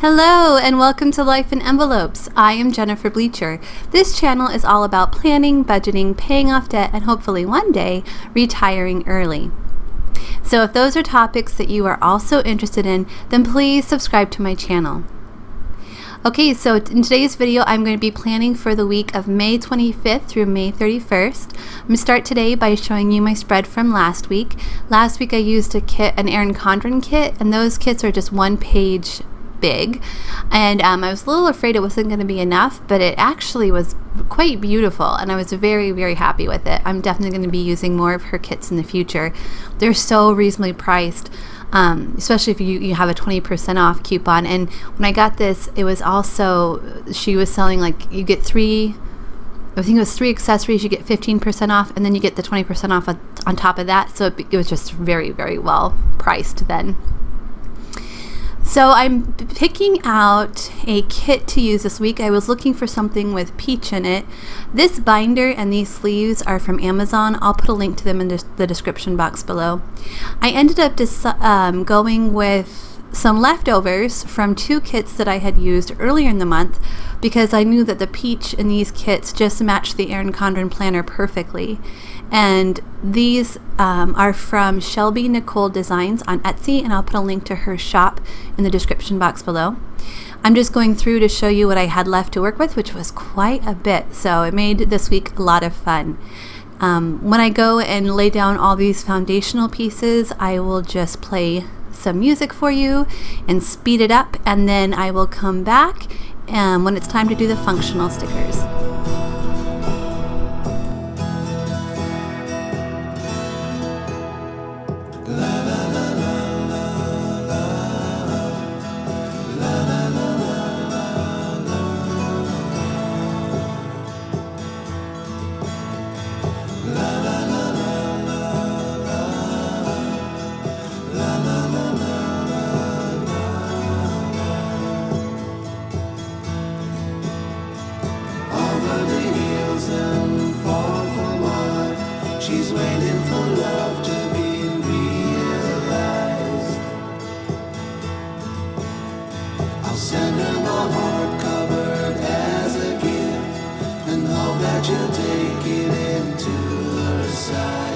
Hello and welcome to Life in Envelopes. I am Jennifer Bleacher. This channel is all about planning, budgeting, paying off debt, and hopefully one day retiring early. So if those are topics that you are also interested in, then please subscribe to my channel. Okay, so in today's video, I'm going to be planning for the week of May 25th through May 31st. I'm going to start today by showing you my spread from last week. Last week I used a kit, an Erin Condren kit, and those kits are just one page big, and I was a little afraid it wasn't going to be enough, but it actually was quite beautiful, and I was very happy with it. I'm definitely going to be using more of her kits in the future. They're so reasonably priced, especially if you have a 20% off coupon. And when I got this, it was also, she was selling like you get three accessories, you get 15% off, and then you get the 20% off on top of that. So it was just very well priced then. So I'm picking out a kit to use this week. I was looking for something with peach in it. This binder and these sleeves are from Amazon. I'll put a link to them in the description box below. I ended up going with some leftovers from two kits that I had used earlier in the month because I knew that the peach in these kits just matched the Erin Condren planner perfectly. And these are from ShelbyNicole Designs on Etsy, and I'll put a link to her shop in the description box below. I'm just going through to show you what I had left to work with, which was quite a bit, so it made this week a lot of fun. When I go and lay down all these foundational pieces, I will just play some music for you and speed it up, and then I will come back when it's time to do the functional stickers. She's waiting for love to be realized. I'll send her my heart covered as a gift and hope that you'll take it into her side.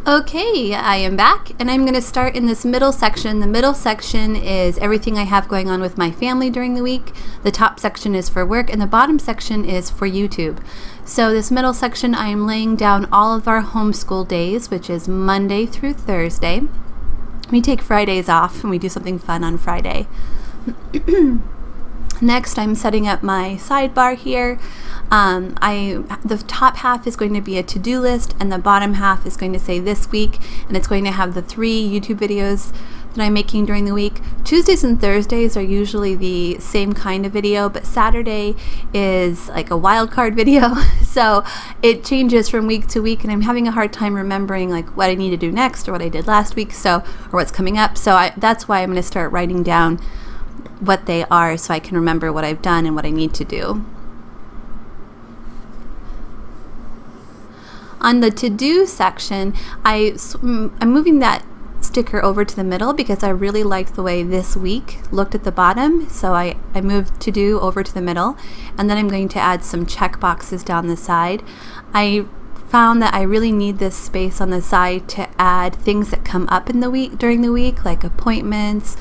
Okay, I am back, and I'm going to start in this middle section. The middle section is everything I have going on with my family during the week. The top section is for work, and the bottom section is for YouTube. So this middle section, I am laying down all of our homeschool days, which is Monday through Thursday. We take Fridays off, and we do something fun on Friday. Next, I'm setting up my sidebar here. The top half is going to be a to-do list, and the bottom half is going to say this week, and it's going to have the 3 YouTube videos that I'm making during the week. Tuesdays and Thursdays are usually the same kind of video, but Saturday is like a wild card video, so it changes from week to week, and I'm having a hard time remembering like what I need to do next or what I did last week, or what's coming up. So that's why I'm going to start writing down what they are so I can remember what I've done and what I need to do. On the to-do section, I'm moving that sticker over to the middle because I really liked the way this week looked at the bottom, so I moved to-do over to the middle, and then I'm going to add some check boxes down the side. I found that I really need this space on the side to add things that come up in the week during the week, like appointments,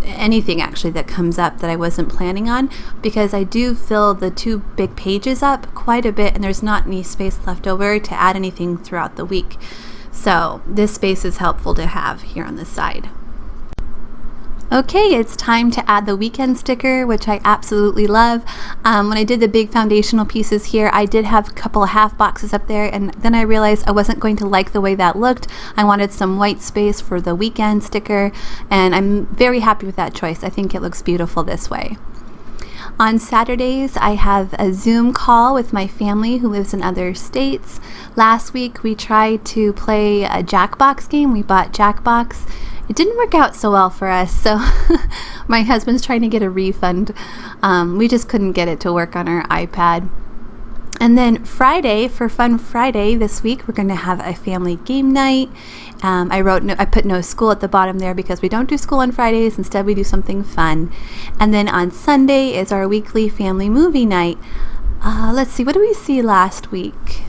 anything actually that comes up that I wasn't planning on, because I do fill the 2 big pages up quite a bit, and there's not any space left over to add anything throughout the week. So this space is helpful to have here on the side. Okay, it's time to add the weekend sticker, which I absolutely love. When I did the big foundational pieces here, I did have a couple of half boxes up there, and then I realized I wasn't going to like the way that looked. I wanted some white space for the weekend sticker, and I'm very happy with that choice. I think it looks beautiful this way. On Saturdays, I have a Zoom call with my family who lives in other states. Last week, we tried to play a Jackbox game. We bought Jackbox. It didn't work out so well for us, so my husband's trying to get a refund. We just couldn't get it to work on our iPad. And then Friday, for Fun Friday this week, we're going to have a family game night. I put no school at the bottom there because we don't do school on Fridays. Instead, we do something fun. And then on Sunday is our weekly family movie night. Let's see, what did we see last week?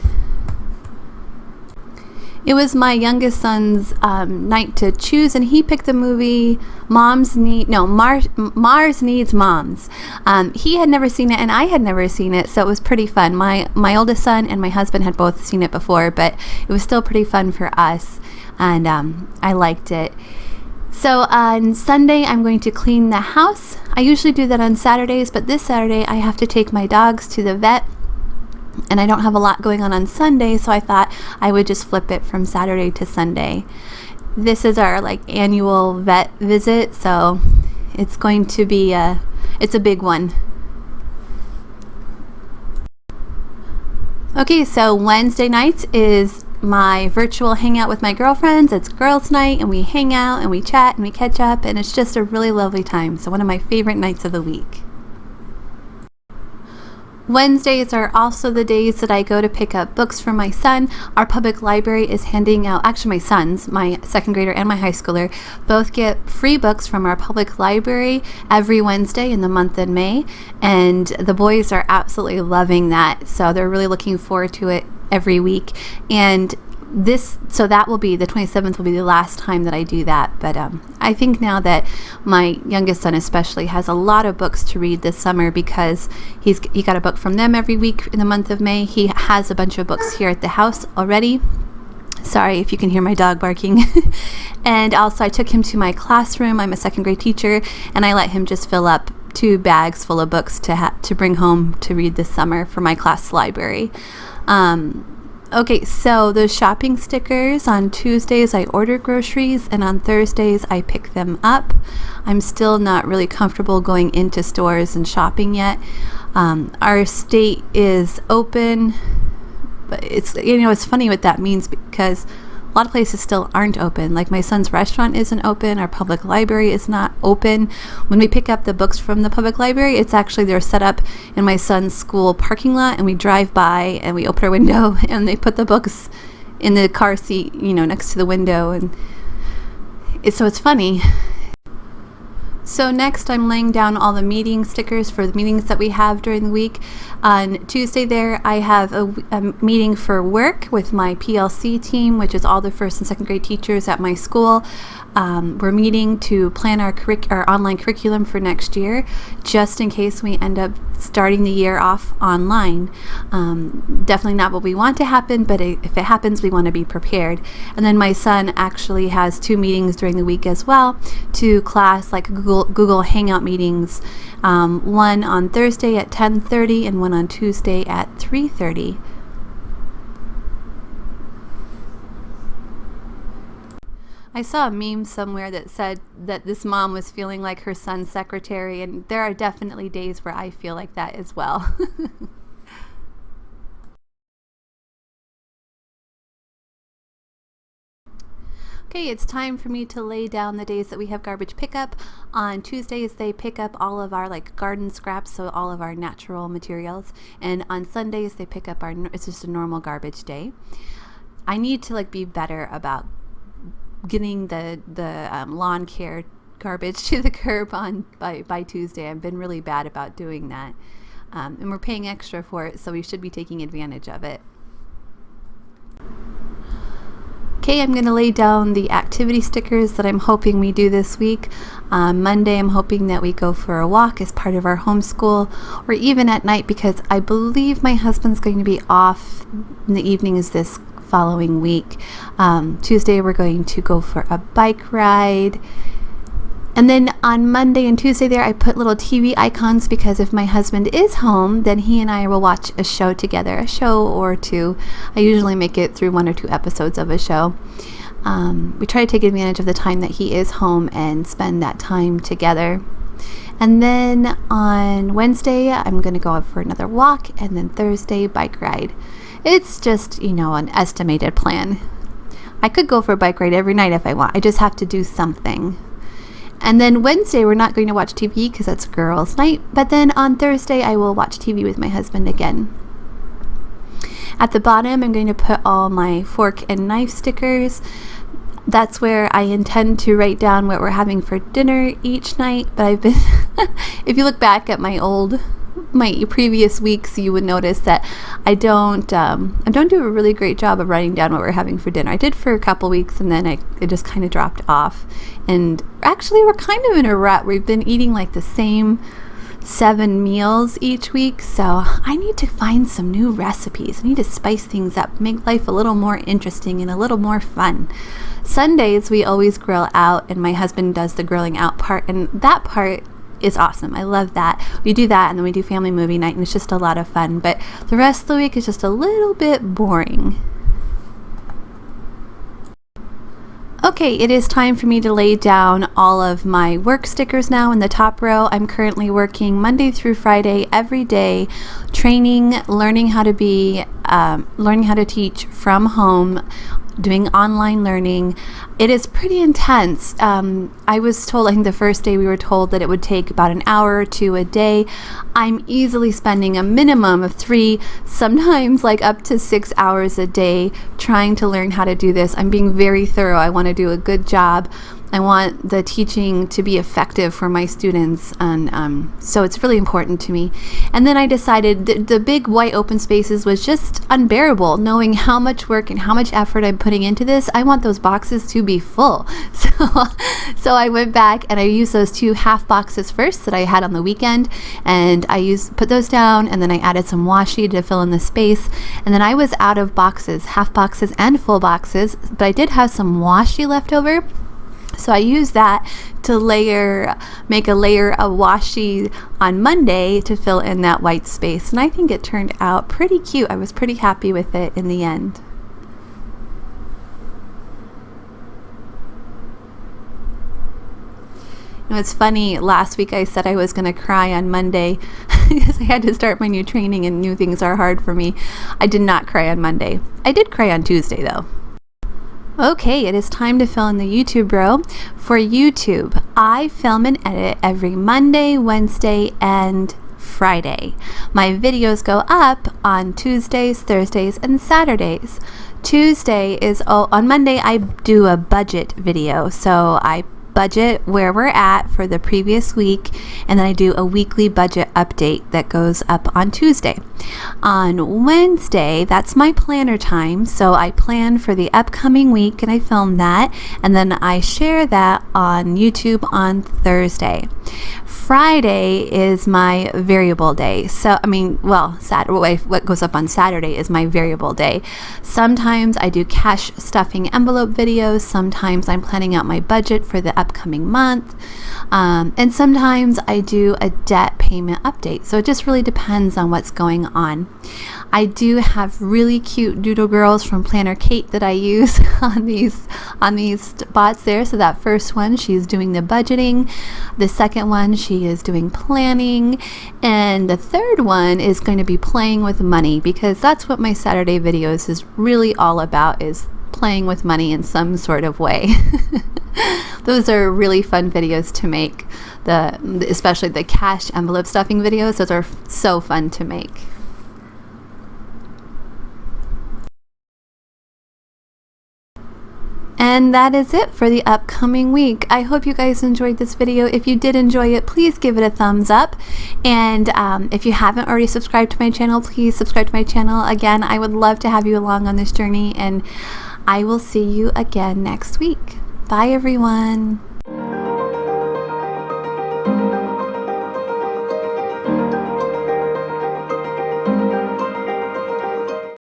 It was my youngest son's night to choose, and he picked the movie Mars Needs Moms. He had never seen it, and I had never seen it, so it was pretty fun. My oldest son and my husband had both seen it before, but it was still pretty fun for us, and I liked it. So on Sunday, I'm going to clean the house. I usually do that on Saturdays, but this Saturday I have to take my dogs to the vet, and I don't have a lot going on Sunday, so I thought I would just flip it from Saturday to Sunday. This is our annual vet visit, so it's going to be it's a big one. Okay, so Wednesday nights is my virtual hangout with my girlfriends. It's girls' night, and we hang out and we chat and we catch up, and it's just a really lovely time. So one of my favorite nights of the week. Wednesdays are also the days that I go to pick up books for my son. Our public library is handing out, actually my sons, my second grader and my high schooler, both get free books from our public library every Wednesday in the month of May. And the boys are absolutely loving that. So they're really looking forward to it every week. And so that will be, the 27th will be the last time that I do that. But I think now that my youngest son especially has a lot of books to read this summer because he got a book from them every week in the month of May. He has a bunch of books here at the house already. Sorry if you can hear my dog barking. And also I took him to my classroom. I'm a second grade teacher, and I let him just fill up 2 bags full of books to bring home to read this summer for my class library. Okay, so those shopping stickers, on Tuesdays I order groceries, and on Thursdays I pick them up. I'm still not really comfortable going into stores and shopping yet. Our state is open, but it's funny what that means, because a lot of places still aren't open. Like my son's restaurant isn't open. Our public library is not open. When we pick up the books from the public library, it's actually, they're set up in my son's school parking lot, and we drive by and we open our window and they put the books in the car seat, next to the window. And so it's funny. So next I'm laying down all the meeting stickers for the meetings that we have during the week. On Tuesday there I have a meeting for work with my PLC team, which is all the first and second grade teachers at my school. We're meeting to plan our online curriculum for next year, just in case we end up starting the year off online. Definitely not what we want to happen, but if it happens, we want to be prepared. And then my son actually has 2 meetings during the week as well, 2 class like Google Hangout meetings, one on Thursday at 10:30 and one on Tuesday at 3:30. I saw a meme somewhere that said that this mom was feeling like her son's secretary, and there are definitely days where I feel like that as well. Okay, it's time for me to lay down the days that we have garbage pickup. On Tuesdays, they pick up all of our garden scraps, so all of our natural materials. And on Sundays, they pick up it's just a normal garbage day. I need to be better about getting the lawn care garbage to the curb by Tuesday. I've been really bad about doing that. And we're paying extra for it, so we should be taking advantage of it. Okay, I'm going to lay down the activity stickers that I'm hoping we do this week. Monday, I'm hoping that we go for a walk as part of our homeschool, or even at night, because I believe my husband's going to be off in the evenings this following week. Tuesday, we're going to go for a bike ride. And then on Monday and Tuesday there, I put little TV icons, because if my husband is home, then he and I will watch a show together, a show or 2. I usually make it through 1 or 2 episodes of a show. We try to take advantage of the time that he is home and spend that time together. And then on Wednesday, I'm going to go out for another walk, and then Thursday, bike ride. It's just, an estimated plan. I could go for a bike ride every night if I want. I just have to do something. And then Wednesday, we're not going to watch TV because that's girls' night. But then on Thursday, I will watch TV with my husband again. At the bottom, I'm going to put all my fork and knife stickers. That's where I intend to write down what we're having for dinner each night. But I've been, if you look back at my previous weeks, you would notice that I don't do a really great job of writing down what we're having for dinner. I did for a couple weeks, and then it just kind of dropped off. And actually, we're kind of in a rut. We've been eating the same 7 meals each week, so I need to find some new recipes. I need to spice things up, make life a little more interesting and a little more fun. Sundays, we always grill out, and my husband does the grilling out part, and that part is awesome. I love that. We do that, and then we do family movie night, and it's just a lot of fun. But the rest of the week is just a little bit boring. Okay, it is time for me to lay down all of my work stickers now in the top row. I'm currently working Monday through Friday every day, training, learning how to teach from home, doing online learning. It is pretty intense. I was told, I think the first day we were told that it would take about an hour or 2 a day. I'm easily spending a minimum of 3, sometimes up to 6 hours a day trying to learn how to do this. I'm being very thorough. I want to do a good job. I want the teaching to be effective for my students, and so it's really important to me. And then I decided the big white open spaces was just unbearable, knowing how much work and how much effort I'm putting into this. I want those boxes to be full. So I went back and I used those 2 half boxes first that I had on the weekend, and I put those down, and then I added some washi to fill in the space. And then I was out of boxes, half boxes and full boxes, but I did have some washi left over. So I used that to make a layer of washi on Monday to fill in that white space. And I think it turned out pretty cute. I was pretty happy with it in the end. It's funny, last week I said I was going to cry on Monday because I had to start my new training and new things are hard for me. I did not cry on Monday. I did cry on Tuesday though. Okay, it is time to fill in the YouTube row. For YouTube, I film and edit every Monday, Wednesday, and Friday. My videos go up on Tuesdays, Thursdays, and Saturdays. On Monday, I do a budget video. So I budget where we're at for the previous week, and then I do a weekly budget update that goes up on Tuesday. On Wednesday, that's my planner time, so I plan for the upcoming week and I film that, and then I share that on YouTube on Thursday. Friday is my variable day. So, what goes up on Saturday is my variable day. Sometimes I do cash stuffing envelope videos. Sometimes I'm planning out my budget for the upcoming month. And sometimes I do a debt payment update. So it just really depends on what's going on. I do have really cute doodle girls from PlannerKate that I use on these spots there. So that first one, she's doing the budgeting. The second one, she is doing planning. And the third one is going to be playing with money, because that's what my Saturday videos is really all about, is playing with money in some sort of way. Those are really fun videos to make, especially the cash envelope stuffing videos. Those are so fun to make. And that is it for the upcoming week. I hope you guys enjoyed this video. If you did enjoy it, please give it a thumbs up. And if you haven't already subscribed to my channel, please subscribe to my channel. Again, I would love to have you along on this journey, and I will see you again next week. Bye, everyone.